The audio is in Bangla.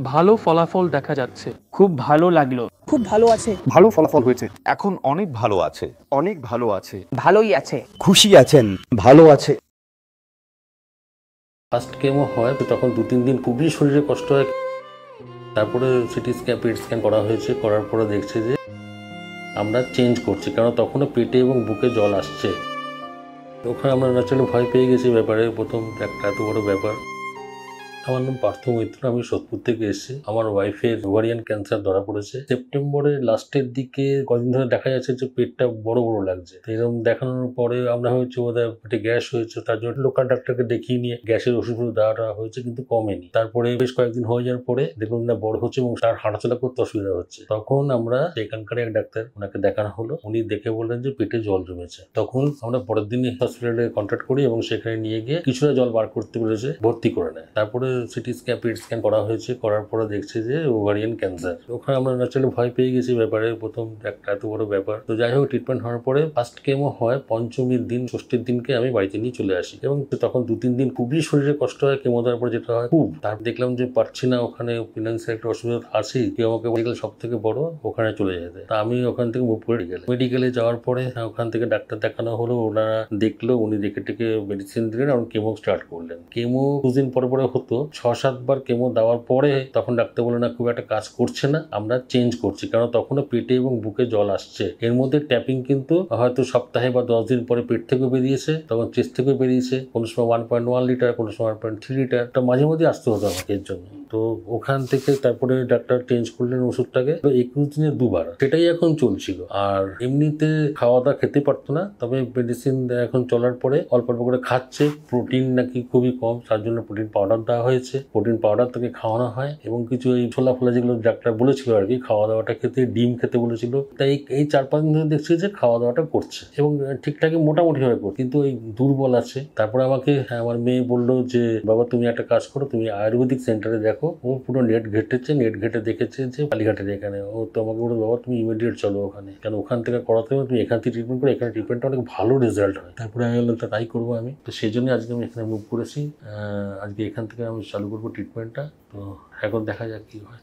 ভালো ফলাফল দেখা যাচ্ছে। খুব ভালো লাগলো। খুব ভালো আছে। ভালো ফলাফল হয়েছে। এখন অনেক ভালো আছে। অনেক ভালো আছে। ভালোই আছে। খুশি আছেন। ভালো আছে। ফার্স্ট কেমো হয় তো তখন 2-3 দিন খুবই শরীরে কষ্ট হয়। তারপরে সিটি স্ক্যান, পেট স্ক্যান করা হয়েছে। করার পরে দেখছে যে আমরা চেঞ্জ করছি, কারণ তখনও পেটে এবং বুকে জল আসছে। ওখানে আমরা ন্যাচারালি ভয় পেয়ে গেছি ব্যাপারে। প্রথম একটা এত বড় ব্যাপার। আমার নাম পার্থ মৈত্র, আমি সোদপুর থেকে এসেছি। আমার ওয়াইফের ওভারিয়ান ক্যান্সার ধরা পড়েছে। সেপ্টেম্বরের লাস্টের দিকে কদিন ধরে দেখা যাচ্ছে যে পেটটা বড় বড় লাগছে। এরকম দেখানোর পরে আমরা হচ্ছে বোধহয় পেটে গ্যাস হয়েছে, তার জন্য লোকাল ডাক্তারকে দেখিয়ে নিয়ে গ্যাসের ওষুধ দেওয়াটা হয়েছে, কিন্তু কমেনি। তারপরে বেশ কয়েকদিন হয়ে যাওয়ার পরে দেখুন না বড় হচ্ছে এবং তার হাঁটাচলা করতে অসুবিধা হচ্ছে। তখন আমরা এখানকার এক ডাক্তার, ওনাকে দেখানো হলো। উনি দেখে বললেন যে পেটে জল জমেছে। তখন আমরা পরের দিনই হসপিটালে কন্ট্যাক্ট করি এবং সেখানে নিয়ে গিয়ে কিছুটা জল বার করতে বলেছে, ভর্তি করে নেয়। তারপরে সিটি স্ক্যান, পেট স্ক্যান করা হয়েছে। করার পরে দেখছে যে ওভারিয়ান ক্যান্সার। ওখানে আমরা ন্যাচারালি ভয় পেয়ে গেছি ব্যাপারে। প্রথম একটা এত বড় ব্যাপার। তো যাই হোক, ট্রিটমেন্ট হওয়ার পরে ফার্স্ট কেমো হয় পঞ্চমীর দিন, ষষ্ঠীর দিনকে আমি বাড়িতে নিয়ে চলে আসি। এবং তখন 2-3 দিন খুবই শরীরে কষ্ট হয়। কেমো দেওয়ার পর যেটা হয় খুব, তারপর দেখলাম যে পারছি না, ওখানে ফিনান্সিয়াল একটা অসুবিধা আছে। কেউ আমাকে মেডিকেল সব থেকে বড়, ওখানে চলে যেতে। তা আমি ওখান থেকে মুভ করে মেডিকেলে যাওয়ার পরে ওখান থেকে ডাক্তার দেখানো হলো। ওনারা দেখলো, উনি দেখে টেকে মেডিসিন দিলেন এবং কেমো স্টার্ট করলেন। কেমো 2 দিন পরে পরে হতো। 6-7 বার কেমো দেওয়ার পরে তখন ডাক্তার বলে না, খুব একটা কাজ করছে না, আমরা চেঞ্জ করছি, কারণ তখনও পেটে এবং বুকে জল আসছে। এর মধ্যে ট্যাপিং কিন্তু হয়তো সপ্তাহে বা 10 দিন পরে পেট থেকেও বেরিয়েছে, তখন চেস্ট থেকেও বেরিয়েছে। কোনো সময় 1.1 লিটার, কোনো সময় 1.3 লিটার। মাঝে মধ্যে আসতে হতো আমাকে এর জন্য। তো ওখান থেকে তারপরে ডাক্তার চেঞ্জ করলেন ওষুধটাকে 21 দিনে 2 বার। সেটাই এখন চলছিল। আর এমনিতে খাওয়া দাওয়া খেতে পারতো না, তবে মেডিসিন এখন চলার পরে অল্প অল্প করে খাচ্ছে। প্রোটিন নাকি খুবই কম, তার জন্য প্রোটিন পাউডার দেওয়া হয়েছে। প্রোটিন পাউডার তাকে খাওয়ানো হয় এবং কিছু এই ছোলা ফোলা যেগুলো ডাক্তার বলেছিল আর কি, খাওয়া দাওয়াটা খেতে, ডিম খেতে বলেছিল। তাই এই 4-5 দিন ধরে দেখছি যে খাওয়া দাওয়াটা করছে এবং ঠিকঠাকই মোটামুটি ভাবে করছে, কিন্তু এই দুর্বল আছে। তারপরে আমাকে আমার মেয়ে বললো যে বাবা তুমি একটা কাজ করো, তুমি আয়ুর্বেদিক সেন্টারে দেখো। ও পুরো নেট ঘেটেছে, নেট ঘেটে দেখেছে যে কালীঘাটের এখানে। ও তো আমাকে বললো বাবা তুমি ইমিডিয়েট চলো ওখানে, কেন ওখান থেকে করাতে হবে, তুমি এখান থেকে ট্রিটমেন্ট করো, এখানে ট্রিটমেন্টটা অনেক ভালো রেজাল্ট হয়। তারপরে আমি বললাম তাই করবো আমি। তো সেই জন্য আজকে আমি এখানে মুভ করেছি। আজকে এখান থেকে আমি চালু করবো ট্রিটমেন্টটা। তো এখন দেখা যাক কি হয়।